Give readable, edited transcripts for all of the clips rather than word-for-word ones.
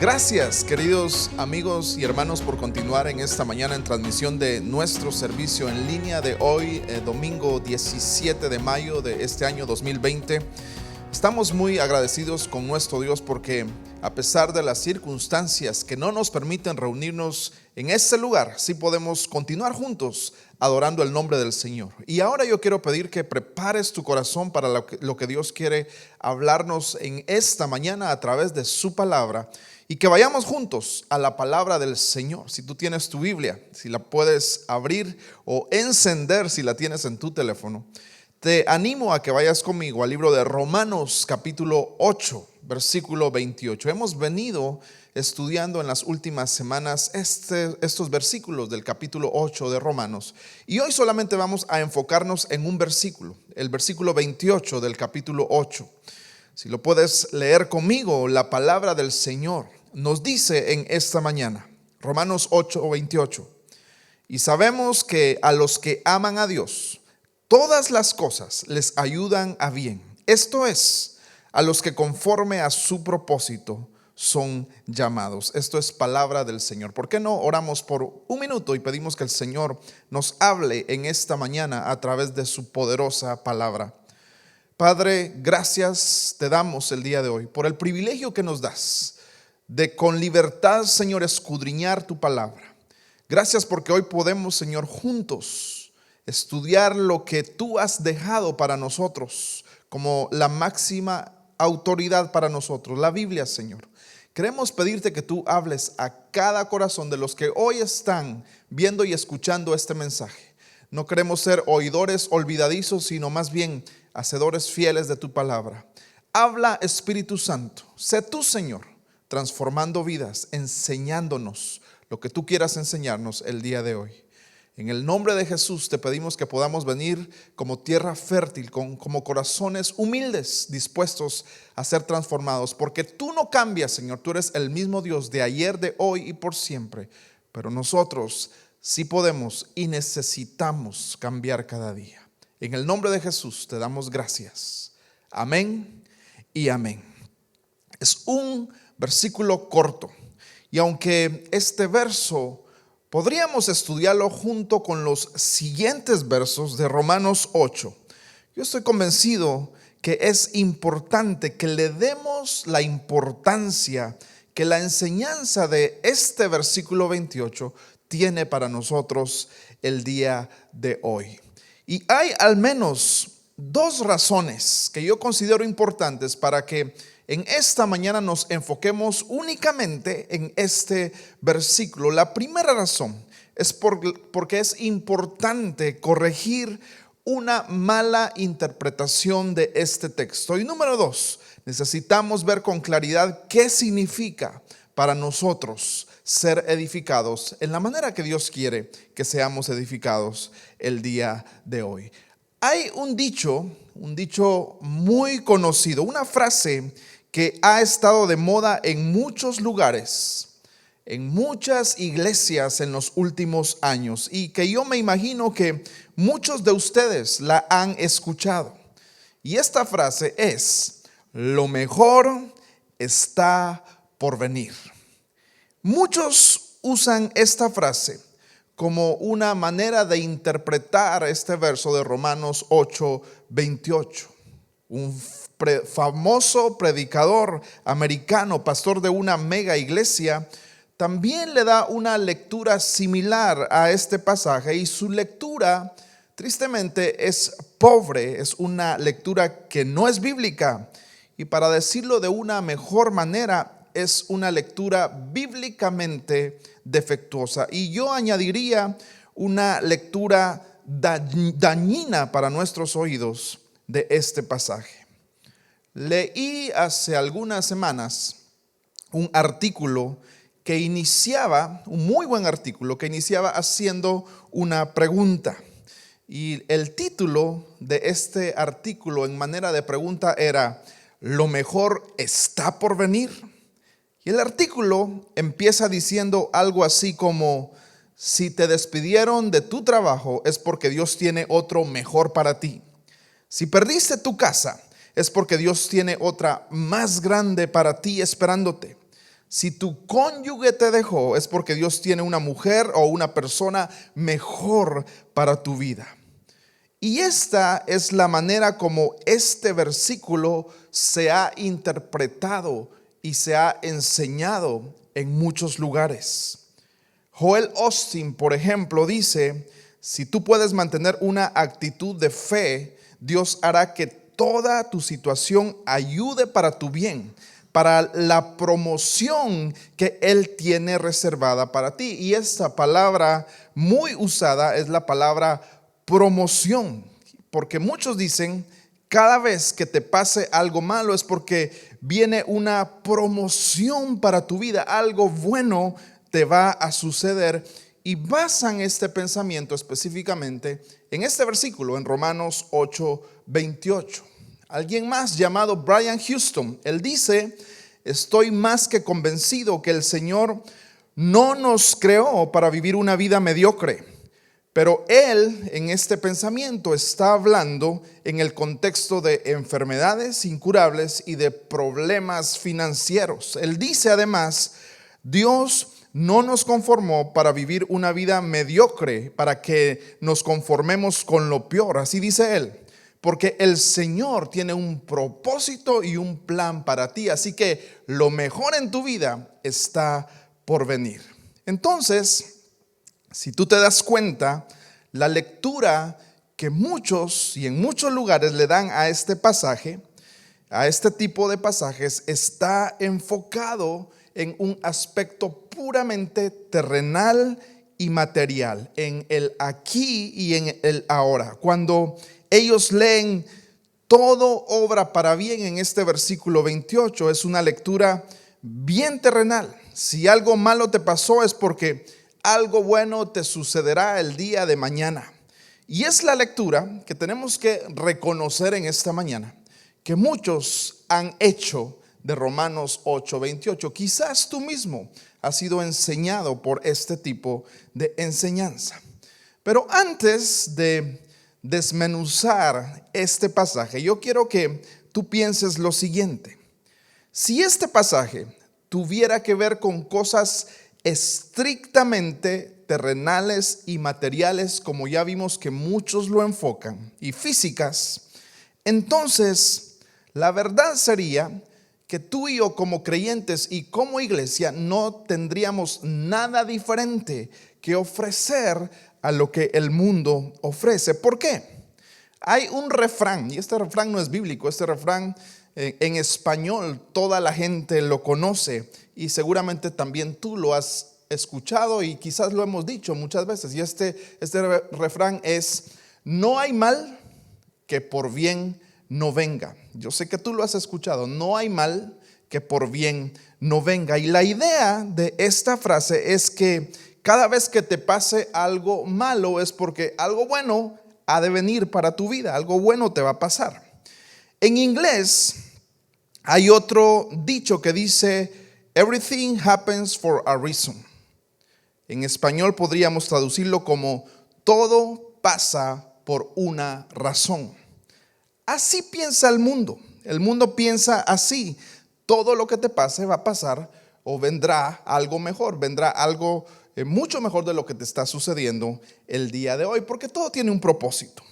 Gracias, queridos amigos y hermanos, por continuar en esta mañana en transmisión de nuestro servicio en línea de hoy, domingo 17 de mayo de este año 2020. Estamos muy agradecidos con nuestro Dios porque a pesar de las circunstancias que no nos permiten reunirnos en este lugar, sí podemos continuar juntos adorando el nombre del Señor. Y ahora yo quiero pedir que prepares tu corazón para lo que Dios quiere hablarnos en esta mañana a través de su palabra. Y que vayamos juntos a la palabra del Señor. Si tú tienes tu Biblia, si la puedes abrir o encender si la tienes en tu teléfono, te animo a que vayas conmigo al libro de Romanos capítulo 8, versículo 28. Hemos venido estudiando en las últimas semanas estos versículos del capítulo 8 de Romanos. Y hoy solamente vamos a enfocarnos en un versículo, el versículo 28 del capítulo 8. Si lo puedes leer conmigo, la palabra del Señor nos dice en esta mañana, Romanos 8:28, y sabemos que a los que aman a Dios, todas las cosas les ayudan a bien. Esto es, a los que conforme a su propósito son llamados. Esto es palabra del Señor. ¿Por qué no oramos por un minuto y pedimos que el Señor nos hable en esta mañana a través de su poderosa palabra? Padre, gracias te damos el día de hoy por el privilegio que nos das de con libertad, Señor, escudriñar tu palabra. Gracias porque hoy podemos, Señor, juntos estudiar lo que tú has dejado para nosotros como la máxima autoridad para nosotros, la Biblia, Señor. Queremos pedirte que tú hables a cada corazón de los que hoy están viendo y escuchando este mensaje. No queremos ser oidores olvidadizos, sino más bien hacedores fieles de tu palabra. Habla, Espíritu Santo, sé tú, Señor, transformando vidas, enseñándonos lo que tú quieras enseñarnos el día de hoy. En el nombre de Jesús te pedimos que podamos venir como tierra fértil, como corazones humildes, dispuestos a ser transformados, porque tú no cambias, Señor. Tú eres el mismo Dios de ayer, de hoy y por siempre, pero nosotros sí podemos y necesitamos cambiar cada día. En el nombre de Jesús te damos gracias. Amén y amén. Es un versículo corto, y aunque este verso podríamos estudiarlo junto con los siguientes versos de Romanos 8, yo estoy convencido que es importante que le demos la importancia que la enseñanza de este versículo 28 tiene para nosotros el día de hoy. Y hay al menos dos razones que yo considero importantes para que en esta mañana nos enfoquemos únicamente en este versículo. La primera razón es porque es importante corregir una mala interpretación de este texto. Y número dos, necesitamos ver con claridad qué significa para nosotros ser edificados en la manera que Dios quiere que seamos edificados el día de hoy. Hay un dicho muy conocido, una frase que ha estado de moda en muchos lugares, en muchas iglesias en los últimos años, y que yo me imagino que muchos de ustedes la han escuchado. Y esta frase es: lo mejor está por venir. Muchos usan esta frase como una manera de interpretar este verso de Romanos 8:28. Un famoso predicador americano, pastor de una mega iglesia, también le da una lectura similar a este pasaje, y su lectura tristemente es pobre, es una lectura que no es bíblica, y para decirlo de una mejor manera, es una lectura bíblicamente defectuosa, y yo añadiría una lectura dañina para nuestros oídos de este pasaje. Leí hace algunas semanas un artículo que iniciaba, un muy buen artículo que iniciaba haciendo una pregunta, y el título de este artículo en manera de pregunta era: ¿lo mejor está por venir? Y el artículo empieza diciendo algo así como: si te despidieron de tu trabajo es porque Dios tiene otro mejor para ti. Si perdiste tu casa es porque Dios tiene otra más grande para ti esperándote. Si tu cónyuge te dejó, es porque Dios tiene una mujer o una persona mejor para tu vida. Y esta es la manera como este versículo se ha interpretado y se ha enseñado en muchos lugares. Joel Osteen, por ejemplo, dice: si tú puedes mantener una actitud de fe, Dios hará que toda tu situación ayude para tu bien, para la promoción que Él tiene reservada para ti. Y esta palabra muy usada es la palabra promoción, porque muchos dicen: cada vez que te pase algo malo es porque viene una promoción para tu vida, algo bueno te va a suceder, y basan este pensamiento específicamente en este versículo, en Romanos 8:28. Alguien más llamado Brian Houston, él dice: estoy más que convencido que el Señor no nos creó para vivir una vida mediocre. Pero él en este pensamiento está hablando en el contexto de enfermedades incurables y de problemas financieros. Él dice además: Dios no nos conformó para vivir una vida mediocre, para que nos conformemos con lo peor. Así dice él, porque el Señor tiene un propósito y un plan para ti. Así que lo mejor en tu vida está por venir. Entonces, si tú te das cuenta, la lectura que muchos y en muchos lugares le dan a este pasaje, a este tipo de pasajes, está enfocado en un aspecto puramente terrenal y material, en el aquí y en el ahora. Cuando ellos leen todo obra para bien en este versículo 28, es una lectura bien terrenal. Si algo malo te pasó es porque algo bueno te sucederá el día de mañana. Y es la lectura que tenemos que reconocer en esta mañana, que muchos han hecho de Romanos 8:28. Quizás tú mismo has sido enseñado por este tipo de enseñanza. Pero antes de desmenuzar este pasaje, yo quiero que tú pienses lo siguiente. Si este pasaje tuviera que ver con cosas estrictamente terrenales y materiales, como ya vimos que muchos lo enfocan, y físicas, entonces la verdad sería que tú y yo, como creyentes y como iglesia, no tendríamos nada diferente que ofrecer a lo que el mundo ofrece. ¿Por qué? Hay un refrán, y este refrán no es bíblico. Este refrán en español toda la gente lo conoce, y seguramente también tú lo has escuchado y quizás lo hemos dicho muchas veces. Y este refrán es: no hay mal que por bien no venga. Yo sé que tú lo has escuchado: no hay mal que por bien no venga. Y la idea de esta frase es que cada vez que te pase algo malo es porque algo bueno ha de venir para tu vida, algo bueno te va a pasar. En inglés hay otro dicho que dice: everything happens for a reason. En español podríamos traducirlo como: todo pasa por una razón. Así piensa el mundo. El mundo piensa así: todo lo que te pase va a pasar, o vendrá algo mejor, vendrá algo mucho mejor de lo que te está sucediendo el día de hoy, porque todo tiene un propósito.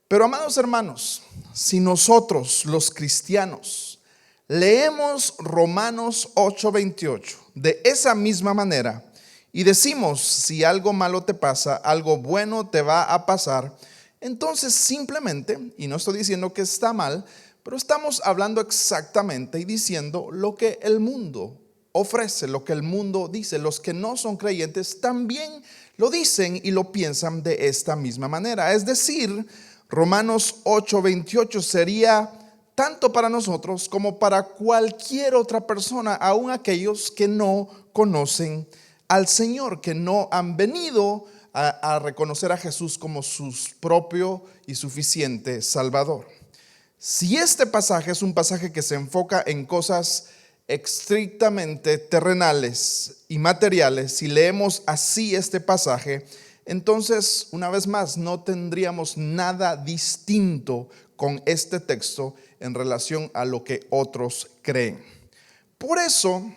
Pero, amados hermanos, si nosotros los cristianos leemos Romanos 8:28 de esa misma manera y decimos: si algo malo te pasa, algo bueno te va a pasar, entonces simplemente, y no estoy diciendo que está mal, pero estamos hablando exactamente y diciendo lo que el mundo ofrece, lo que el mundo dice. Los que no son creyentes también lo dicen y lo piensan de esta misma manera. Es decir, Romanos 8:28 sería tanto para nosotros como para cualquier otra persona, aun aquellos que no conocen al Señor, que no han venido a reconocer a Jesús como su propio y suficiente Salvador. Si este pasaje es un pasaje que se enfoca en cosas estrictamente terrenales y materiales, si leemos así este pasaje, entonces, una vez más, no tendríamos nada distinto con este texto en relación a lo que otros creen. Por eso,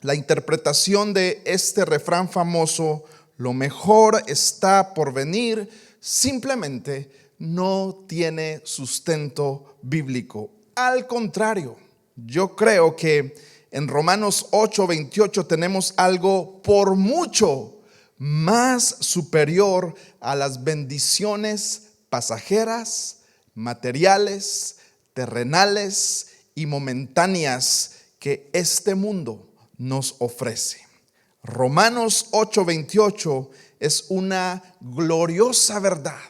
La interpretación de este refrán famoso, lo mejor está por venir, simplemente no tiene sustento bíblico. Al contrario, yo creo que en Romanos 8:28 tenemos algo por mucho más superior a las bendiciones pasajeras, materiales, terrenales y momentáneas que este mundo nos ofrece. Romanos 8:28 es una gloriosa verdad,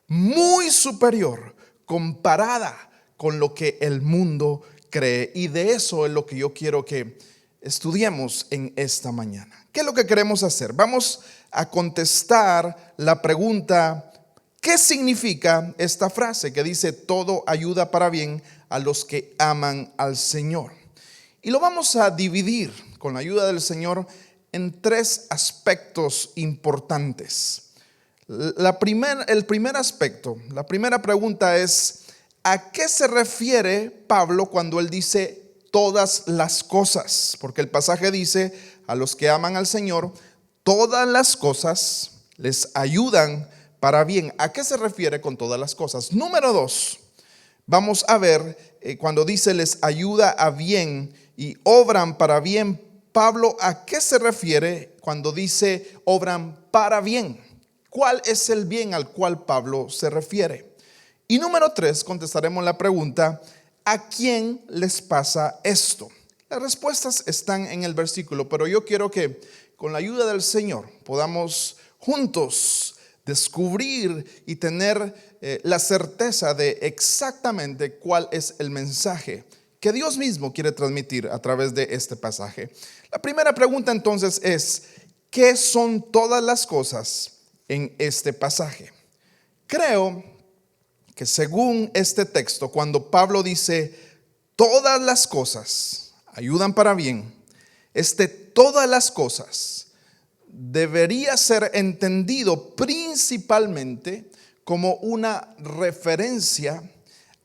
muy superior comparada con lo que el mundo cree. Y de eso es lo que yo quiero que estudiemos en esta mañana. ¿Qué es lo que queremos hacer? Vamos a contestar la pregunta: ¿qué significa esta frase que dice todo ayuda para bien a los que aman al Señor? Y lo vamos a dividir con la ayuda del Señor en tres aspectos importantes. El primer aspecto, la primera pregunta es: ¿a qué se refiere Pablo cuando él dice todas las cosas? Porque el pasaje dice: a los que aman al Señor, todas las cosas les ayudan para bien. ¿A qué se refiere con todas las cosas? Número 2, vamos a ver cuando dice les ayuda a bien y obran para bien, Pablo, ¿a qué se refiere cuando dice obran para bien? ¿Cuál es el bien al cual Pablo se refiere? Y número 3, contestaremos la pregunta: ¿a quién les pasa esto? Las respuestas están en el versículo, pero yo quiero que con la ayuda del Señor podamos juntos descubrir y tener la certeza de exactamente cuál es el mensaje que Dios mismo quiere transmitir a través de este pasaje. La primera pregunta entonces es: ¿qué son todas las cosas en este pasaje? Creo que según este texto, cuando Pablo dice todas las cosas ayudan para bien, todas las cosas debería ser entendido principalmente como una referencia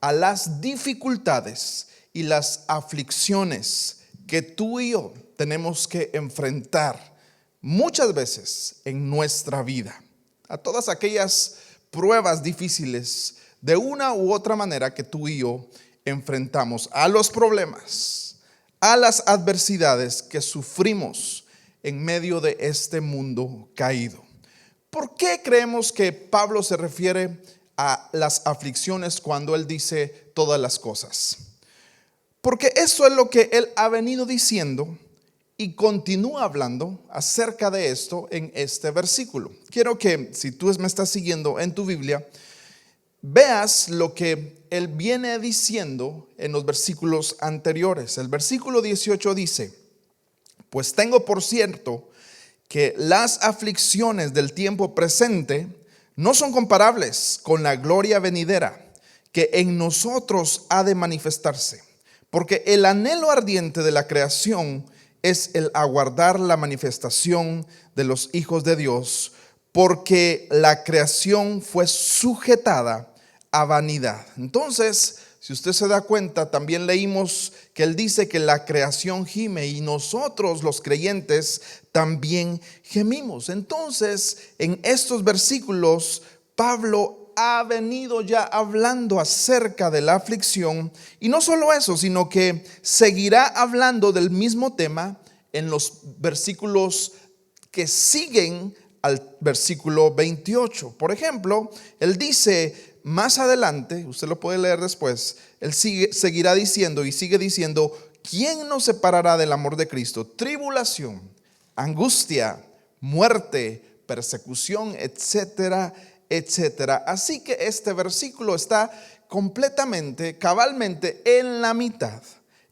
a las dificultades y las aflicciones que tú y yo tenemos que enfrentar muchas veces en nuestra vida, a todas aquellas pruebas difíciles de una u otra manera que tú y yo enfrentamos, a los problemas, a las adversidades que sufrimos en medio de este mundo caído. ¿Por qué creemos que Pablo se refiere a las aflicciones cuando él dice todas las cosas? Porque eso es lo que él ha venido diciendo y continúa hablando acerca de esto en este versículo. Quiero que, si tú me estás siguiendo en tu Biblia, veas lo que él viene diciendo en los versículos anteriores. El versículo 18 dice: pues tengo por cierto que las aflicciones del tiempo presente no son comparables con la gloria venidera que en nosotros ha de manifestarse. Porque el anhelo ardiente de la creación es el aguardar la manifestación de los hijos de Dios, porque la creación fue sujetada a vanidad. Entonces, si usted se da cuenta, también leímos que él dice que la creación gime y nosotros los creyentes también gemimos. Entonces, en estos versículos, Pablo ha venido ya hablando acerca de la aflicción, y no solo eso, sino que seguirá hablando del mismo tema en los versículos que siguen al versículo 28. Por ejemplo, él dice más adelante, usted lo puede leer después, él seguirá diciendo y sigue diciendo: ¿quién nos separará del amor de Cristo? Tribulación, angustia, muerte, persecución, etcétera, etcétera. Así que este versículo está completamente, cabalmente en la mitad,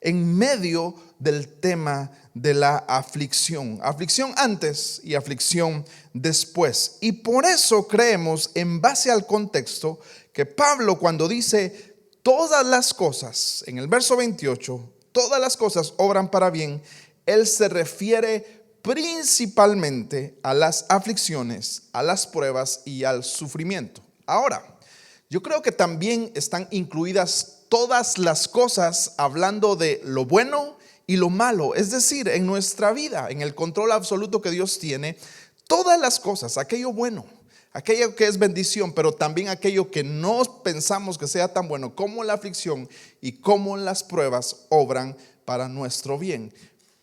en medio del tema de la aflicción. Aflicción antes y aflicción después. Y por eso creemos, en base al contexto, que Pablo, cuando dice todas las cosas, en el verso 28, todas las cosas obran para bien, él se refiere principalmente a las aflicciones, a las pruebas y al sufrimiento. Ahora, yo creo que también están incluidas todas las cosas hablando de lo bueno y lo malo, es decir, en nuestra vida, en el control absoluto que Dios tiene, todas las cosas, aquello bueno, aquello que es bendición, pero también aquello que no pensamos que sea tan bueno, como la aflicción y como las pruebas obran para nuestro bien.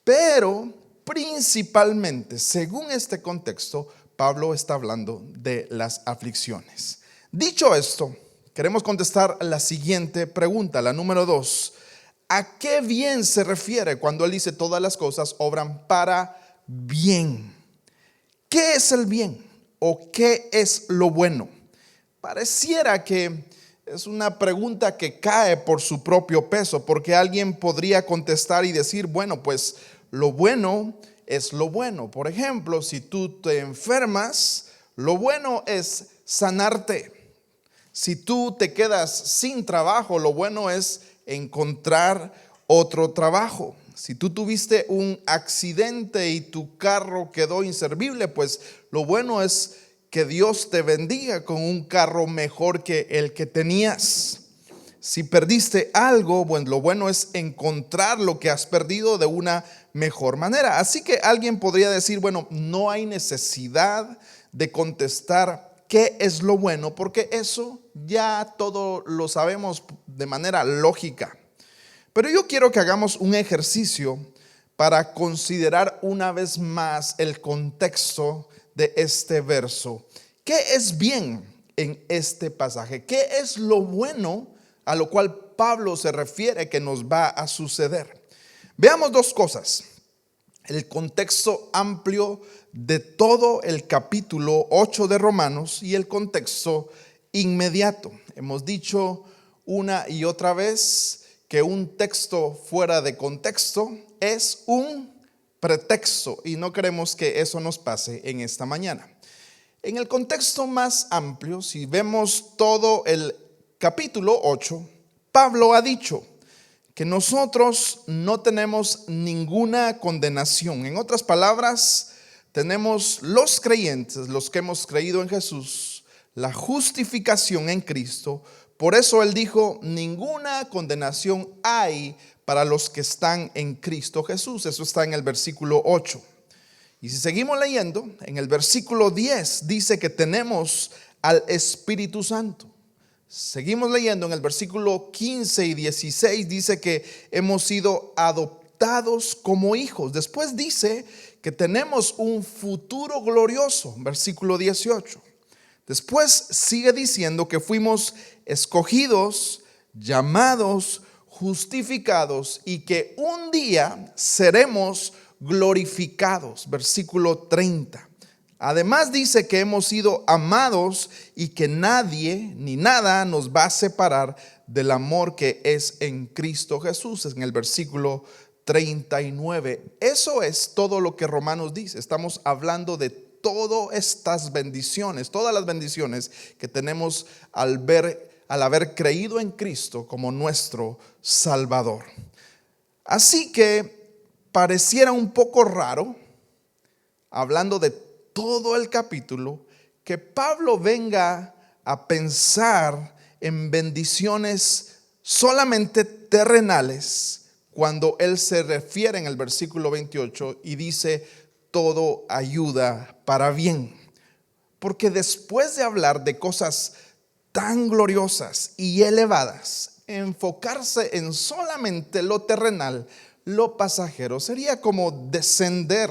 Pero principalmente, según este contexto, Pablo está hablando de las aflicciones. Dicho esto, queremos contestar la siguiente pregunta, la número 2. ¿A qué bien se refiere cuando él dice todas las cosas obran para bien? ¿Qué es el bien? ¿O qué es lo bueno? Pareciera que es una pregunta que cae por su propio peso, porque alguien podría contestar y decir, bueno, pues lo bueno es lo bueno. Por ejemplo, si tú te enfermas, lo bueno es sanarte. Si tú te quedas sin trabajo, lo bueno es encontrar otro trabajo. Si tú tuviste un accidente y tu carro quedó inservible, pues lo bueno es que Dios te bendiga con un carro mejor que el que tenías. Si perdiste algo, bueno, lo bueno es encontrar lo que has perdido de una mejor manera. Así que alguien podría decir, bueno, no hay necesidad de contestar qué es lo bueno, porque eso ya todo lo sabemos de manera lógica. Pero yo quiero que hagamos un ejercicio para considerar una vez más el contexto de este verso. ¿Qué es bien en este pasaje? ¿Qué es lo bueno a lo cual Pablo se refiere que nos va a suceder? Veamos dos cosas. El contexto amplio de todo el capítulo 8 de Romanos y el contexto inmediato. Hemos dicho una y otra vez que un texto fuera de contexto es un pretexto y no queremos que eso nos pase en esta mañana. En el contexto más amplio, si vemos todo el capítulo 8, Pablo ha dicho que nosotros no tenemos ninguna condenación. En otras palabras, tenemos los creyentes, los que hemos creído en Jesús, la justificación en Cristo. Por eso él dijo, ninguna condenación hay para los que están en Cristo Jesús. Eso está en el versículo 8. Y si seguimos leyendo, en el versículo 10 dice que tenemos al Espíritu Santo. Seguimos leyendo en el versículo 15 y 16 dice que hemos sido adoptados como hijos. Después dice que tenemos un futuro glorioso, versículo 18. Después sigue diciendo que fuimos escogidos, llamados, justificados y que un día seremos glorificados, versículo 30. Además dice que hemos sido amados y que nadie ni nada nos va a separar del amor que es en Cristo Jesús, en el versículo 39. Eso es todo lo que Romanos dice. Estamos hablando de todas estas bendiciones, todas las bendiciones que tenemos al haber creído en Cristo como nuestro Salvador. Así que pareciera un poco raro, hablando de todo el capítulo, que Pablo venga a pensar en bendiciones solamente terrenales cuando él se refiere en el versículo 28 y dice todo ayuda para bien. Porque después de hablar de cosas tan gloriosas y elevadas, enfocarse en solamente lo terrenal, lo pasajero, sería como descender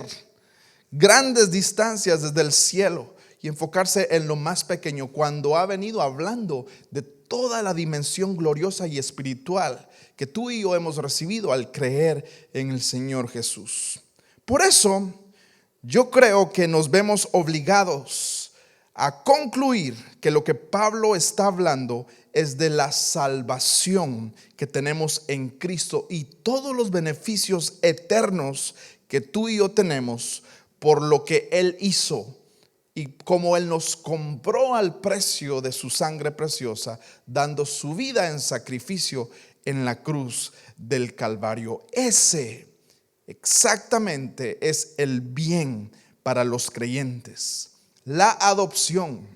grandes distancias desde el cielo y enfocarse en lo más pequeño cuando ha venido hablando de toda la dimensión gloriosa y espiritual que tú y yo hemos recibido al creer en el Señor Jesús. Por eso yo creo que nos vemos obligados a concluir que lo que Pablo está hablando es de la salvación que tenemos en Cristo y todos los beneficios eternos que tú y yo tenemos por lo que Él hizo y como Él nos compró al precio de su sangre preciosa, dando su vida en sacrificio en la cruz del Calvario. Ese exactamente es el bien para los creyentes. La adopción,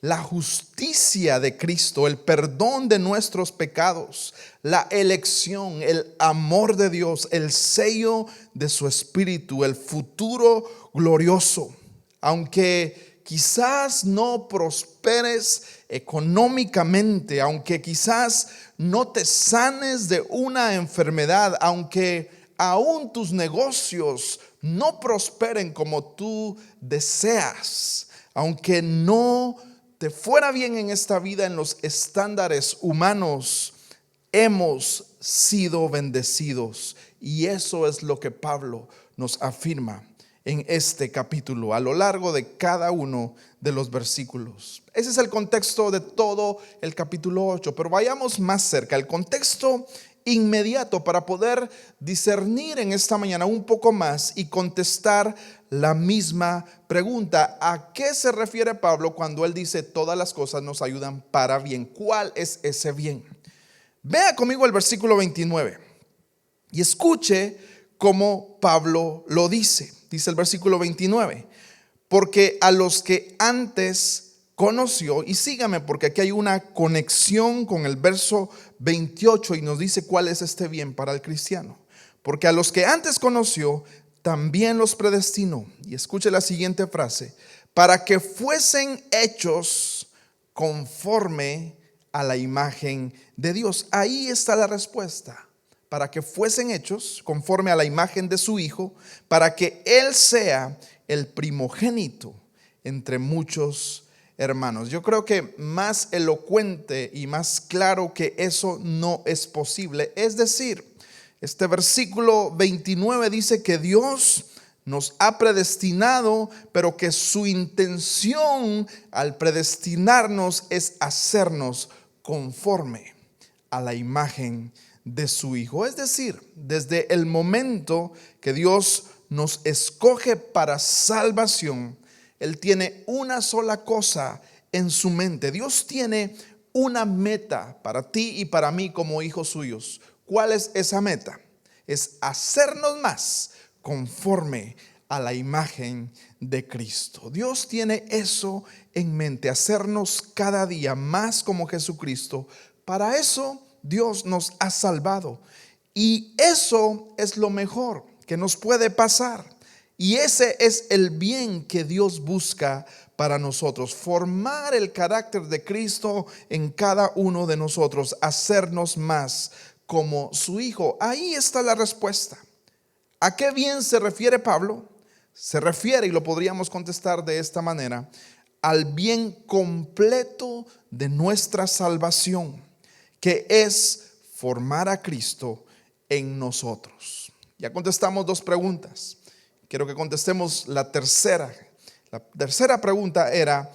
la justicia de Cristo, el perdón de nuestros pecados, la elección, el amor de Dios, el sello de su Espíritu, el futuro glorioso. Aunque quizás no prosperes económicamente, aunque quizás no te sanes de una enfermedad, aunque aún tus negocios no prosperen como tú deseas, aunque no te fuera bien en esta vida en los estándares humanos, hemos sido bendecidos. Y eso es lo que Pablo nos afirma en este capítulo, a lo largo de cada uno de los versículos. Ese es el contexto de todo el capítulo 8, pero vayamos más cerca, el contexto inmediato para poder discernir en esta mañana un poco más y contestar la misma pregunta. ¿A qué se refiere Pablo cuando él dice todas las cosas nos ayudan para bien? ¿Cuál es ese bien? Vea conmigo el versículo 29 y escuche cómo Pablo lo dice. Dice el versículo 29, porque a los que antes conoció, y sígame porque aquí hay una conexión con el verso 28 y nos dice cuál es este bien para el cristiano. Porque a los que antes conoció, también los predestinó. Y escuche la siguiente frase, para que fuesen hechos conforme a la imagen de Dios. Ahí está la respuesta. Para que fuesen hechos conforme a la imagen de su Hijo, para que Él sea el primogénito entre muchos hermanos. Yo creo que más elocuente y más claro que eso no es posible. Es decir, este versículo 29 dice que Dios nos ha predestinado, pero que su intención al predestinarnos es hacernos conforme a la imagen de su Hijo. Es decir, desde el momento que Dios nos escoge para salvación, Él tiene una sola cosa en su mente. Dios tiene una meta para ti y para mí como hijos suyos. ¿Cuál es esa meta? Es hacernos más conforme a la imagen de Cristo. Dios tiene eso en mente, hacernos cada día más como Jesucristo. Para eso Dios nos ha salvado y eso es lo mejor que nos puede pasar. Y ese es el bien que Dios busca para nosotros, formar el carácter de Cristo en cada uno de nosotros, hacernos más como su Hijo. Ahí está la respuesta. ¿A qué bien se refiere Pablo? Se refiere, y lo podríamos contestar de esta manera, al bien completo de nuestra salvación, que es formar a Cristo en nosotros. Ya contestamos dos preguntas. Quiero que contestemos la tercera. La tercera pregunta era,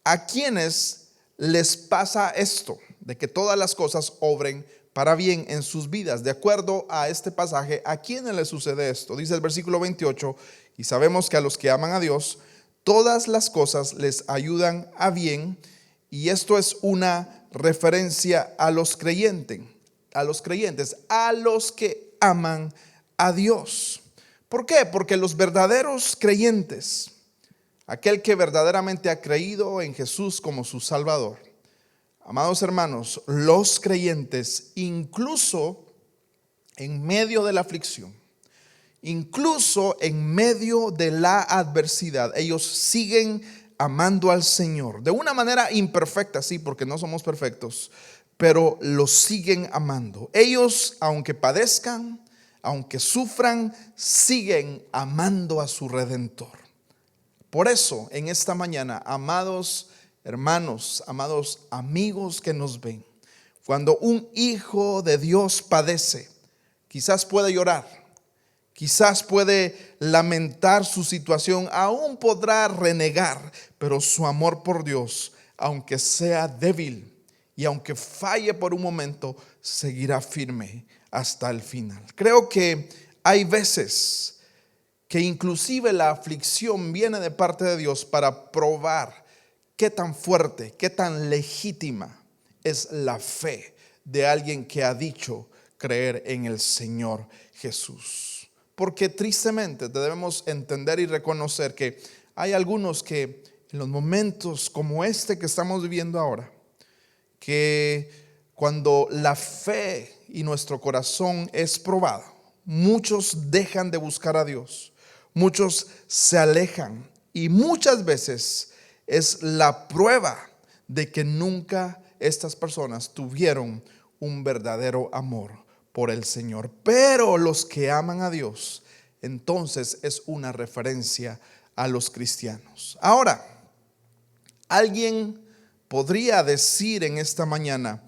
¿a quiénes les pasa esto? De que todas las cosas obren para bien en sus vidas. De acuerdo a este pasaje, ¿a quiénes les sucede esto? Dice el versículo 28, y sabemos que a los que aman a Dios, todas las cosas les ayudan a bien. Y esto es una referencia a los creyentes, a los que aman a Dios. ¿Por qué? Porque los verdaderos creyentes, aquel que verdaderamente ha creído en Jesús como su Salvador, amados hermanos, los creyentes, incluso en medio de la aflicción, incluso en medio de la adversidad, ellos siguen amando al Señor de una manera imperfecta, sí, porque no somos perfectos, pero los siguen amando. Ellos, aunque padezcan, aunque sufran, siguen amando a su Redentor. Por eso, en esta mañana, amados hermanos, amados amigos que nos ven, cuando un hijo de Dios padece, quizás puede llorar, quizás puede lamentar su situación, aún podrá renegar, pero su amor por Dios, aunque sea débil y aunque falle por un momento, seguirá firme hasta el final. Creo que hay veces que inclusive la aflicción viene de parte de Dios para probar qué tan fuerte, qué tan legítima es la fe de alguien que ha dicho creer en el Señor Jesús. Porque tristemente debemos entender y reconocer que hay algunos que en los momentos como este que estamos viviendo ahora, que cuando la fe y nuestro corazón es probado, muchos dejan de buscar a Dios, muchos se alejan y muchas veces es la prueba de que nunca estas personas tuvieron un verdadero amor por el Señor. Pero los que aman a Dios, entonces es una referencia a los cristianos. Ahora, alguien podría decir en esta mañana,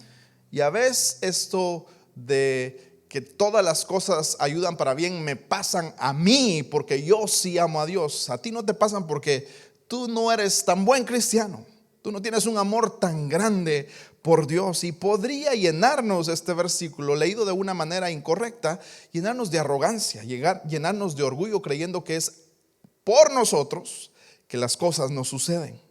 ya ves, esto de que todas las cosas ayudan para bien me pasan a mí porque yo sí amo a Dios. A ti no te pasan porque tú no eres tan buen cristiano. Tú no tienes un amor tan grande por Dios. Y podría llenarnos este versículo, leído de una manera incorrecta, llenarnos de arrogancia, llenarnos de orgullo, creyendo que es por nosotros que las cosas nos suceden.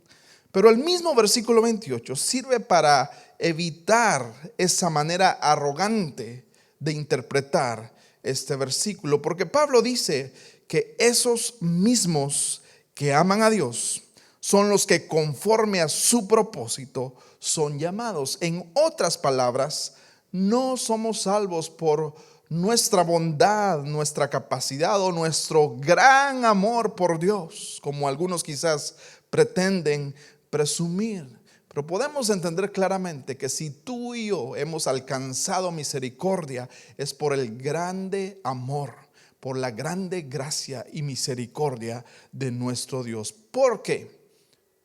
Pero el mismo versículo 28 sirve para evitar esa manera arrogante de interpretar este versículo, porque Pablo dice que esos mismos que aman a Dios son los que conforme a su propósito son llamados. En otras palabras, no somos salvos por nuestra bondad, nuestra capacidad o nuestro gran amor por Dios, como algunos quizás pretenden presumir. Pero podemos entender claramente que si tú y yo hemos alcanzado misericordia, es por el grande amor, por la grande gracia y misericordia de nuestro Dios. Porque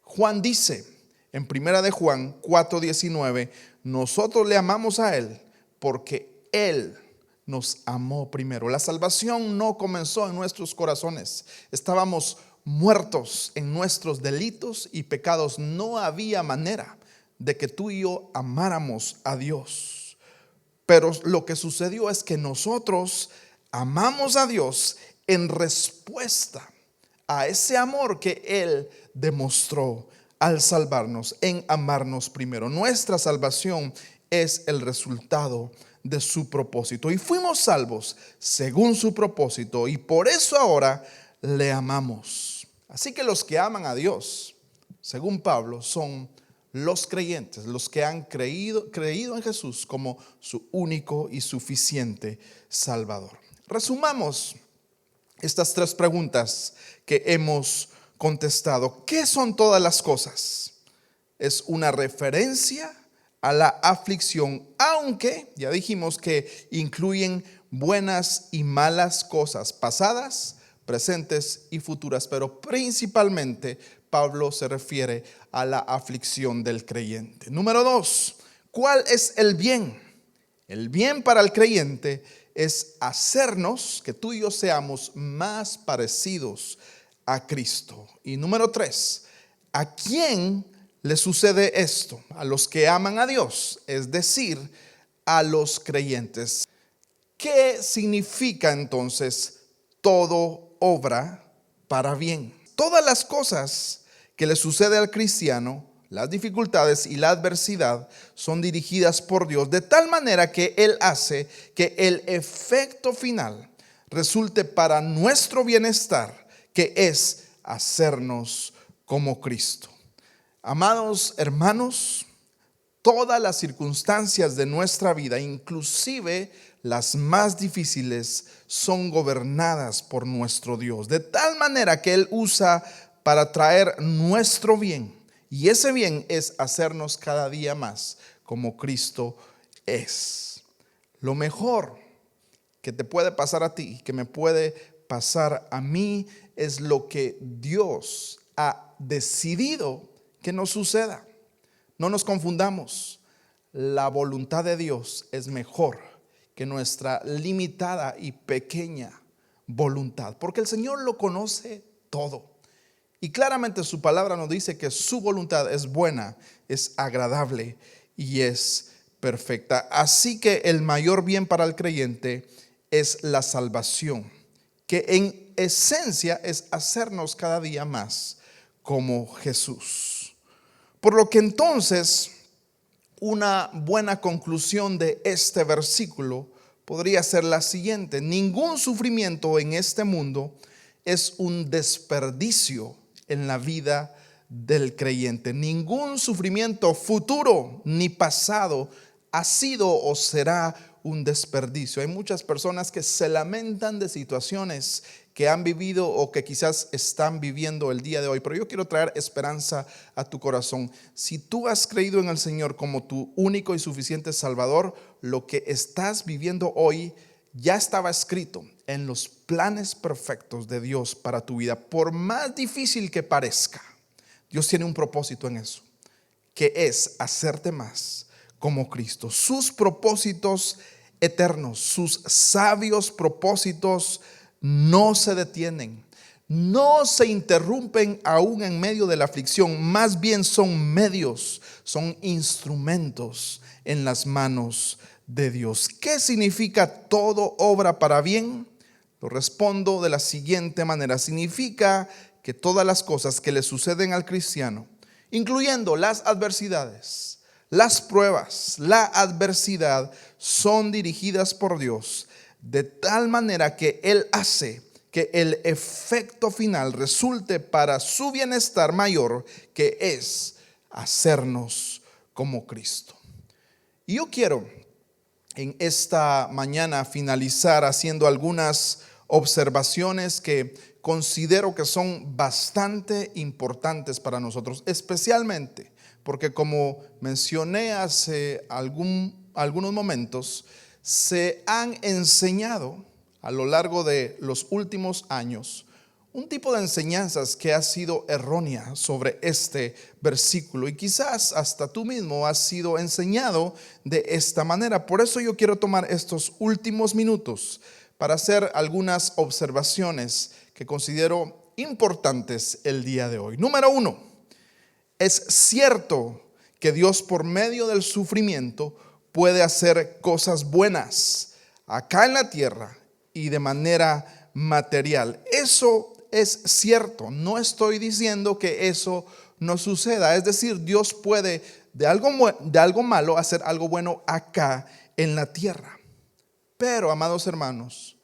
Juan dice en 1 de Juan 4:19, nosotros le amamos a Él porque Él nos amó primero. La salvación no comenzó en nuestros corazones. Estábamos muertos en nuestros delitos y pecados. No había manera de que tú y yo amáramos a Dios. Pero lo que sucedió es que nosotros amamos a Dios en respuesta a ese amor que Él demostró al salvarnos, en amarnos primero. Nuestra salvación es el resultado de su propósito. Y fuimos salvos según su propósito. Y por eso ahora le amamos. Así que los que aman a Dios, según Pablo, son los creyentes, los que han creído en Jesús como su único y suficiente Salvador. Resumamos estas tres preguntas que hemos contestado. ¿Qué son todas las cosas? Es una referencia a la aflicción, aunque ya dijimos que incluyen buenas y malas cosas, pasadas, presentes y futuras, pero principalmente Pablo se refiere a la aflicción del creyente. Número 2, ¿cuál es el bien? El bien para el creyente es hacernos, que tú y yo seamos más parecidos a Cristo. Y número 3, ¿a quién le sucede esto? A los que aman a Dios, es decir, a los creyentes. ¿Qué significa entonces todo obra para bien? Todas las cosas que le sucede al cristiano, las dificultades y la adversidad son dirigidas por Dios de tal manera que Él hace que el efecto final resulte para nuestro bienestar, que es hacernos como Cristo. Amados hermanos, todas las circunstancias de nuestra vida, inclusive las más difíciles, son gobernadas por nuestro Dios, de tal manera que Él usa para traer nuestro bien. Y ese bien es hacernos cada día más como Cristo es. Lo mejor que te puede pasar a ti, que me puede pasar a mí, es lo que Dios ha decidido que nos suceda. No nos confundamos. La voluntad de Dios es mejor que nuestra limitada y pequeña voluntad, porque el Señor lo conoce todo. Y claramente su palabra nos dice que su voluntad es buena, es agradable y es perfecta. Así que el mayor bien para el creyente es la salvación, que en esencia es hacernos cada día más como Jesús. Por lo que entonces una buena conclusión de este versículo podría ser la siguiente: ningún sufrimiento en este mundo es un desperdicio en la vida del creyente. Ningún sufrimiento futuro ni pasado ha sido o será un desperdicio. Hay muchas personas que se lamentan de situaciones que han vivido o que quizás están viviendo el día de hoy, pero yo quiero traer esperanza a tu corazón. Si tú has creído en el Señor como tu único y suficiente Salvador, lo que estás viviendo hoy ya estaba escrito en los planes perfectos de Dios para tu vida. Por más difícil que parezca, Dios tiene un propósito en eso, que es hacerte más como Cristo. Sus propósitos eternos, sus sabios propósitos no se detienen, no se interrumpen aún en medio de la aflicción. Más bien son medios, son instrumentos en las manos de Dios. ¿Qué significa todo obra para bien? Lo respondo de la siguiente manera. Significa que todas las cosas que le suceden al cristiano, incluyendo las adversidades, las pruebas, la adversidad, son dirigidas por Dios de tal manera que Él hace que el efecto final resulte para su bienestar mayor, que es hacernos como Cristo. Y yo quiero en esta mañana finalizar haciendo algunas observaciones que considero que son bastante importantes para nosotros, especialmente porque, como mencioné hace algunos momentos, se han enseñado a lo largo de los últimos años un tipo de enseñanzas que ha sido errónea sobre este versículo, y quizás hasta tú mismo has sido enseñado de esta manera. Por eso yo quiero tomar estos últimos minutos para hacer algunas observaciones que considero importantes el día de hoy. Número 1, es cierto que Dios, por medio del sufrimiento, puede hacer cosas buenas acá en la tierra y de manera material. Eso es cierto. No estoy diciendo que eso no suceda. Es decir, Dios puede de algo malo hacer algo bueno acá en la tierra. Pero, amados hermanos,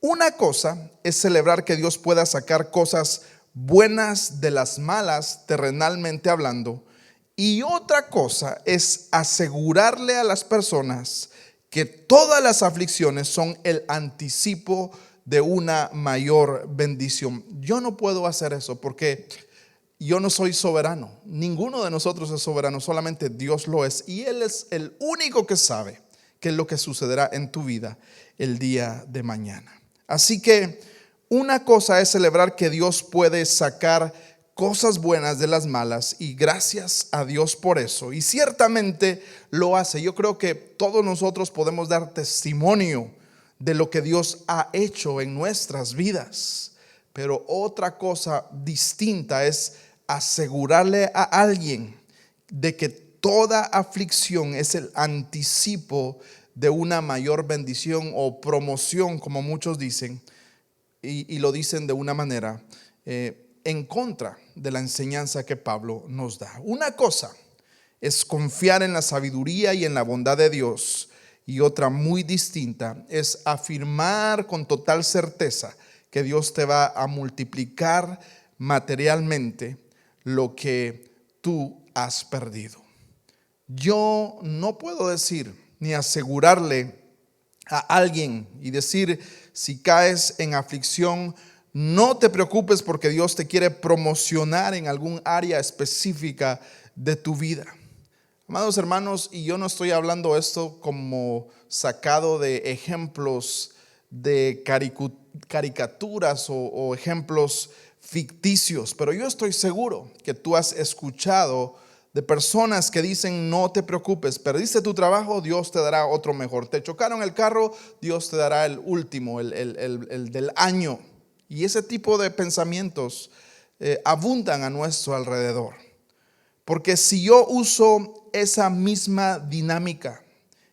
una cosa es celebrar que Dios pueda sacar cosas buenas de las malas, terrenalmente hablando, y otra cosa es asegurarle a las personas que todas las aflicciones son el anticipo de una mayor bendición. Yo no puedo hacer eso porque yo no soy soberano. Ninguno de nosotros es soberano, solamente Dios lo es. Y Él es el único que sabe qué es lo que sucederá en tu vida el día de mañana. Así que una cosa es celebrar que Dios puede sacar cosas buenas de las malas, y gracias a Dios por eso. Y ciertamente lo hace. Yo creo que todos nosotros podemos dar testimonio de lo que Dios ha hecho en nuestras vidas. Pero otra cosa distinta es asegurarle a alguien de que toda aflicción es el anticipo de una mayor bendición o promoción, como muchos dicen, y lo dicen de una manera en contra de la enseñanza que Pablo nos da. Una cosa es confiar en la sabiduría y en la bondad de Dios, y otra muy distinta es afirmar con total certeza que Dios te va a multiplicar materialmente lo que tú has perdido. Yo no puedo decir ni asegurarle a alguien y decir: si caes en aflicción, no te preocupes porque Dios te quiere promocionar en algún área específica de tu vida. Amados hermanos, y yo no estoy hablando esto como sacado de ejemplos de caricaturas o ejemplos ficticios, pero yo estoy seguro que tú has escuchado de personas que dicen: no te preocupes, perdiste tu trabajo, Dios te dará otro mejor. Te chocaron el carro, Dios te dará el último, el del año. Y ese tipo de pensamientos abundan a nuestro alrededor. Porque si yo uso esa misma dinámica,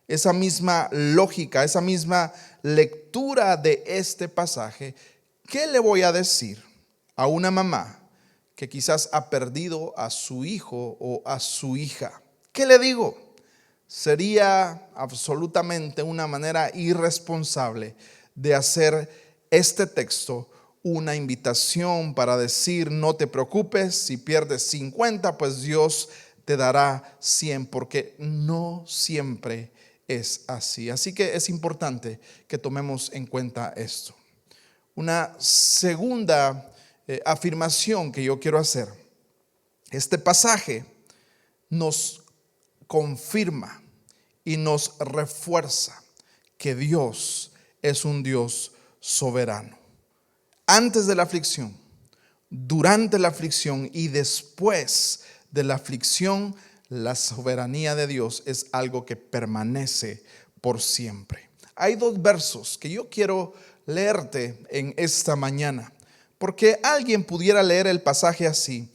esa misma lógica, esa misma lectura de este pasaje, ¿qué le voy a decir a una mamá que quizás ha perdido a su hijo o a su hija? ¿Qué le digo? Sería absolutamente una manera irresponsable de hacer este texto una invitación para decir: no te preocupes, si pierdes 50, pues Dios te dará 100, porque no siempre es así. Así que es importante que tomemos en cuenta esto. Una segunda afirmación que yo quiero hacer: este pasaje nos confirma y nos refuerza que Dios es un Dios soberano. Antes de la aflicción, durante la aflicción y después de la aflicción, la soberanía de Dios es algo que permanece por siempre. Hay dos versos que yo quiero leerte en esta mañana, porque alguien pudiera leer el pasaje así: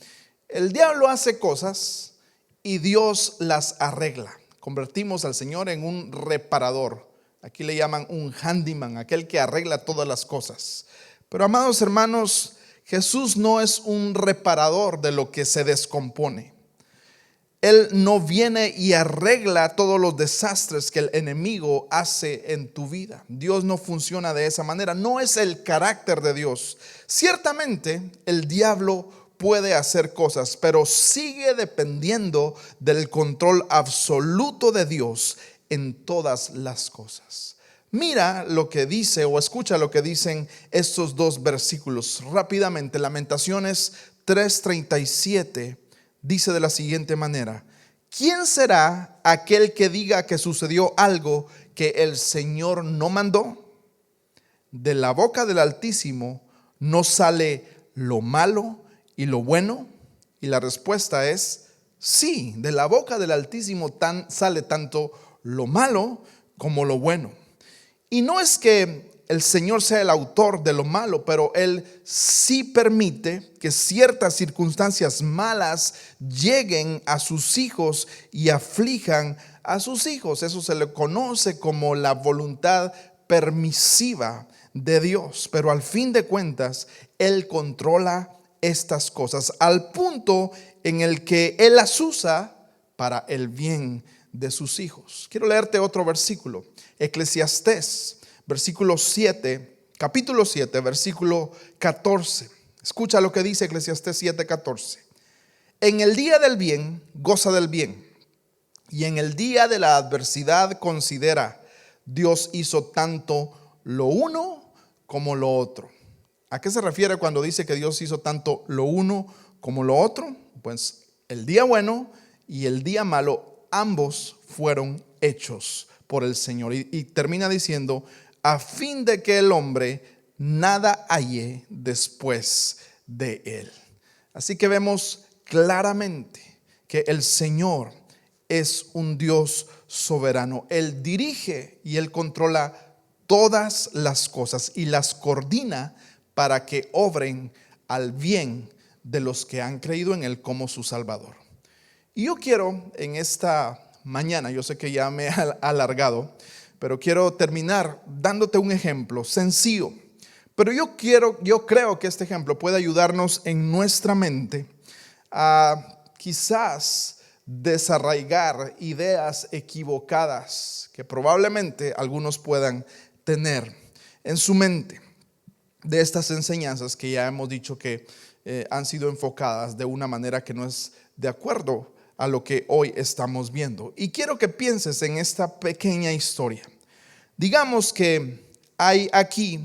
el diablo hace cosas y Dios las arregla. Convertimos al Señor en un reparador. Aquí le llaman un handyman, aquel que arregla todas las cosas. Pero, amados hermanos, Jesús no es un reparador de lo que se descompone. Él no viene y arregla todos los desastres que el enemigo hace en tu vida. Dios no funciona de esa manera. No es el carácter de Dios. Ciertamente el diablo puede hacer cosas, pero sigue dependiendo del control absoluto de Dios en todas las cosas. Mira lo que dice, o escucha lo que dicen estos dos versículos rápidamente. Lamentaciones 3:37 dice de la siguiente manera: ¿quién será aquel que diga que sucedió algo que el Señor no mandó? De la boca del Altísimo no sale lo malo y lo bueno. Y la respuesta es sí, de la boca del Altísimo sale tanto lo malo como lo bueno. Y no es que el Señor sea el autor de lo malo, pero Él sí permite que ciertas circunstancias malas lleguen a sus hijos y aflijan a sus hijos. Eso se le conoce como la voluntad permisiva de Dios. Pero al fin de cuentas, Él controla estas cosas al punto en el que Él las usa para el bien de sus hijos. Quiero leerte otro versículo. Eclesiastés, capítulo 7, versículo 14. Escucha lo que dice Eclesiastés 7:14. En el día del bien, goza del bien, y en el día de la adversidad considera: Dios hizo tanto lo uno como lo otro. ¿A qué se refiere cuando dice que Dios hizo tanto lo uno como lo otro? Pues el día bueno y el día malo, ambos fueron hechos por el Señor. Y termina diciendo: a fin de que el hombre nada halle después de él. Así que vemos claramente que el Señor es un Dios soberano. Él dirige y Él controla todas las cosas y las coordina para que obren al bien de los que han creído en Él como su Salvador. Y yo quiero en esta mañana, yo sé que ya me he alargado, pero quiero terminar dándote un ejemplo sencillo. Pero yo creo que este ejemplo puede ayudarnos en nuestra mente a quizás desarraigar ideas equivocadas que probablemente algunos puedan tener en su mente de estas enseñanzas que ya hemos dicho que han sido enfocadas de una manera que no es de acuerdo a lo que hoy estamos viendo. Y quiero que pienses en esta pequeña historia. Digamos que hay aquí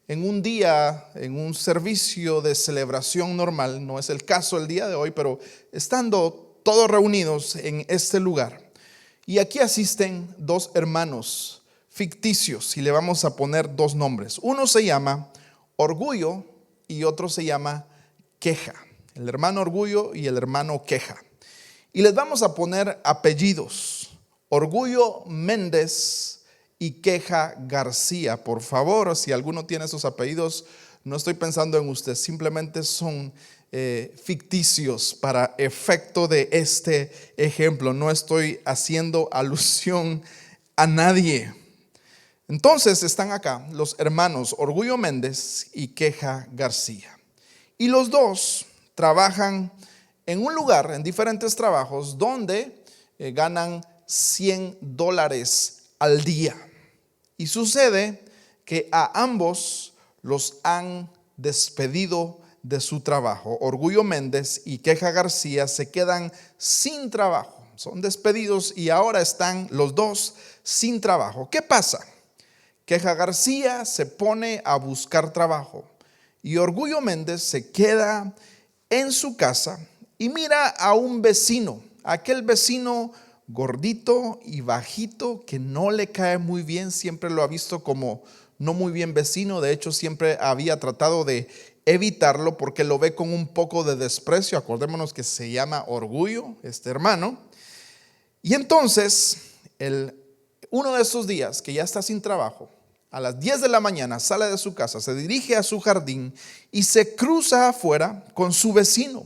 en un día, en un servicio de celebración normal, no es el caso el día de hoy, pero estando todos reunidos en este lugar, y aquí asisten dos hermanos ficticios y le vamos a poner dos nombres. Uno se llama Orgullo y otro se llama Queja. El hermano Orgullo y el hermano Queja. Y les vamos a poner apellidos: Orgullo Méndez y Queja García. Por favor, si alguno tiene esos apellidos, no estoy pensando en usted, simplemente son ficticios para efecto de este ejemplo. No estoy haciendo alusión a nadie. Entonces están acá los hermanos Orgullo Méndez y Queja García. Y los dos trabajan en un lugar, en diferentes trabajos, donde ganan $100 al día. Y sucede que a ambos los han despedido de su trabajo. Orgullo Méndez y Queja García se quedan sin trabajo. Son despedidos y ahora están los dos sin trabajo. ¿Qué pasa? Queja García se pone a buscar trabajo y Orgullo Méndez se queda en su casa y mira a un vecino, aquel vecino gordito y bajito que no le cae muy bien. Siempre lo ha visto como no muy bien vecino. De hecho, siempre había tratado de evitarlo porque lo ve con un poco de desprecio. Acordémonos que se llama Orgullo, este hermano. Y entonces, uno de esos días que ya está sin trabajo, a las 10 de la mañana sale de su casa, se dirige a su jardín y se cruza afuera con su vecino.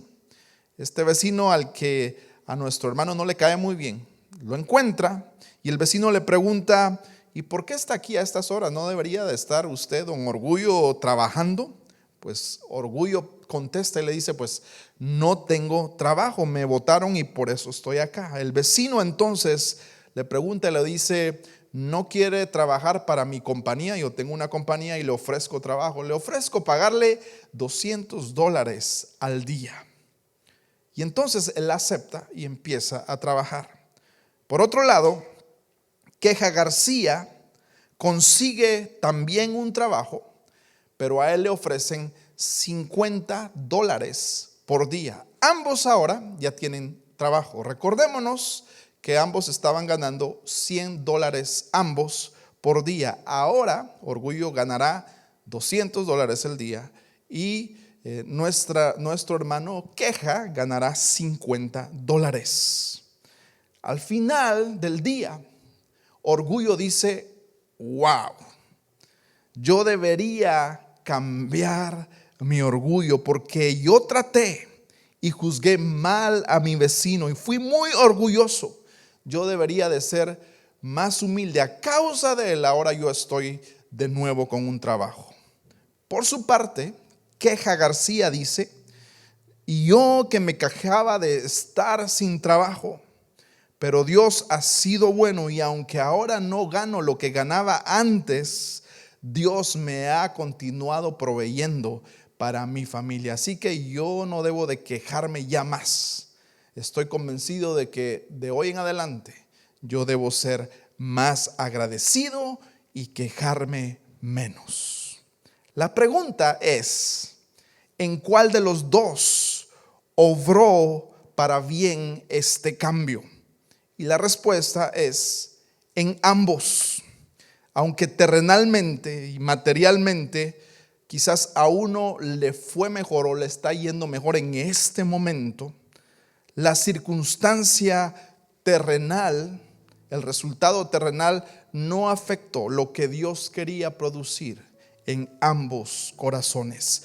Este vecino al que a nuestro hermano no le cae muy bien, lo encuentra y el vecino le pregunta: ¿y por qué está aquí a estas horas? ¿No debería de estar usted, don Orgullo, trabajando? Pues Orgullo contesta y le dice: pues no tengo trabajo, me botaron y por eso estoy acá. El vecino entonces le pregunta y le dice: ¿no quiere trabajar para mi compañía? Yo tengo una compañía y le ofrezco trabajo. Le ofrezco pagarle $200 al día. Y entonces él acepta y empieza a trabajar. Por otro lado, Queja García consigue también un trabajo, pero a él le ofrecen $50 por día. Ambos ahora ya tienen trabajo. Recordémonos que ambos estaban ganando $100 ambos por día. Ahora Orgullo ganará $200 el día y nuestro hermano Queja ganará $50. Al final del día, Orgullo dice: wow, yo debería cambiar mi orgullo porque yo traté y juzgué mal a mi vecino y fui muy orgulloso. Yo debería de ser más humilde. A causa de él, ahora yo estoy de nuevo con un trabajo. Por su parte, Queja García dice: y yo que me quejaba de estar sin trabajo, pero Dios ha sido bueno y aunque ahora no gano lo que ganaba antes, Dios me ha continuado proveyendo para mi familia. Así que yo no debo de quejarme ya más. Estoy convencido de que de hoy en adelante yo debo ser más agradecido y quejarme menos. La pregunta es: ¿en cuál de los dos obró para bien este cambio? Y la respuesta es: en ambos. Aunque terrenalmente y materialmente quizás a uno le fue mejor o le está yendo mejor en este momento, la circunstancia terrenal, el resultado terrenal no afectó lo que Dios quería producir en ambos corazones.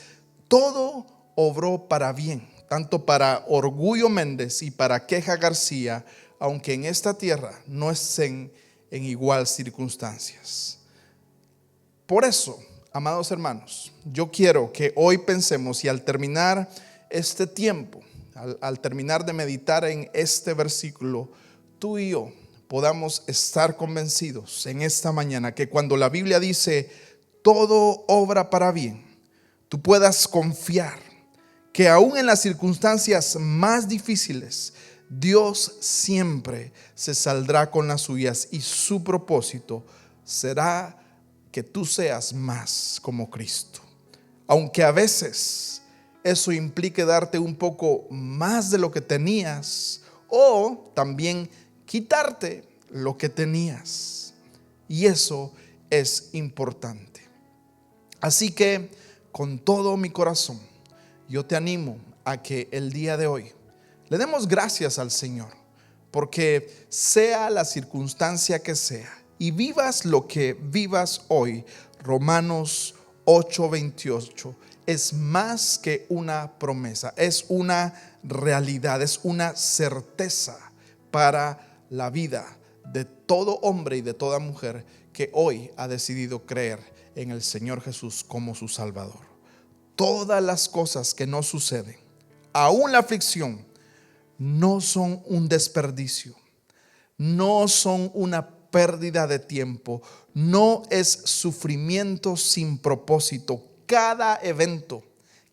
Todo obró para bien, tanto para Orgullo Méndez y para Queja García, aunque en esta tierra no estén en igual circunstancias. Por eso, amados hermanos, yo quiero que hoy pensemos y al terminar este tiempo, al terminar de meditar en este versículo, tú y yo podamos estar convencidos en esta mañana que cuando la Biblia dice todo obra para bien, tú puedas confiar que aún en las circunstancias más difíciles, Dios siempre se saldrá con las suyas y su propósito será que tú seas más como Cristo. Aunque a veces eso implique darte un poco más de lo que tenías o también quitarte lo que tenías. Y eso es importante. Así que con todo mi corazón, yo te animo a que el día de hoy le demos gracias al Señor, porque sea la circunstancia que sea y vivas lo que vivas hoy, Romanos 8:28 es más que una promesa, es una realidad, es una certeza para la vida de todo hombre y de toda mujer que hoy ha decidido creer en el Señor Jesús como su Salvador. Todas las cosas que nos suceden, aún la aflicción, no son un desperdicio, no son una pérdida de tiempo, no es sufrimiento sin propósito. cada evento,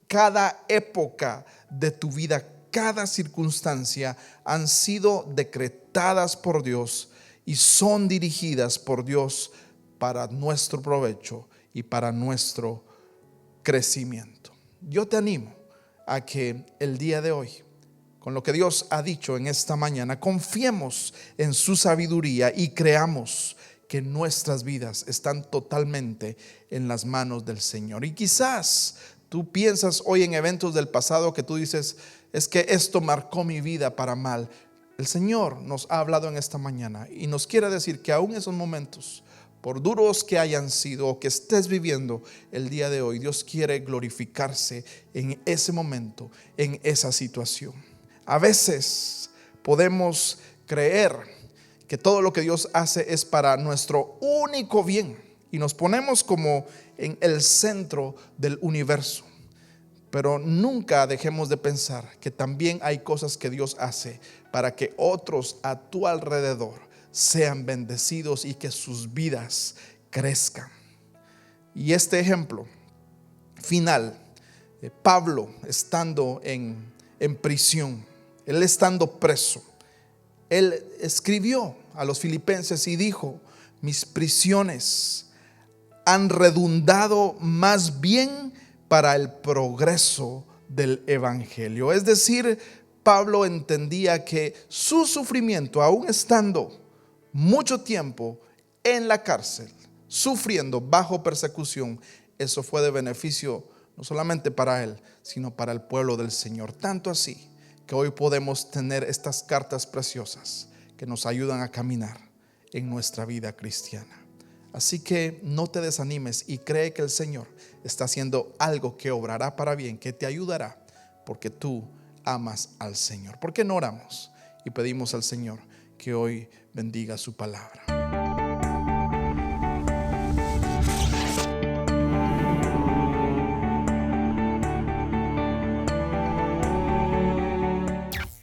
cada época de tu vida, cada circunstancia han sido decretadas por Dios y son dirigidas por Dios para nuestro provecho y para nuestro crecimiento. Yo te animo a que el día de hoy, con lo que Dios ha dicho en esta mañana, confiemos en su sabiduría y creamos que nuestras vidas están totalmente en las manos del Señor. Y quizás tú piensas hoy en eventos del pasado que tú dices, es que esto marcó mi vida para mal. El Señor nos ha hablado en esta mañana y nos quiere decir que aún esos momentos, por duros que hayan sido o que estés viviendo el día de hoy, Dios quiere glorificarse en ese momento, en esa situación. A veces podemos creer que todo lo que Dios hace es para nuestro único bien y nos ponemos como en el centro del universo. Pero nunca dejemos de pensar que también hay cosas que Dios hace para que otros a tu alrededor sean bendecidos y que sus vidas crezcan. Y este ejemplo final, Pablo estando en prisión, él estando preso, él escribió a los filipenses y dijo: mis prisiones han redundado más bien para el progreso del evangelio. Es decir, Pablo entendía que su sufrimiento, aún estando mucho tiempo en la cárcel, sufriendo bajo persecución, eso fue de beneficio no solamente para él, sino para el pueblo del Señor. Tanto así que hoy podemos tener estas cartas preciosas que nos ayudan a caminar en nuestra vida cristiana. Así que no te desanimes y cree que el Señor está haciendo algo que obrará para bien, que te ayudará, porque tú amas al Señor. ¿Por qué no oramos y pedimos al Señor que hoy bendiga su palabra?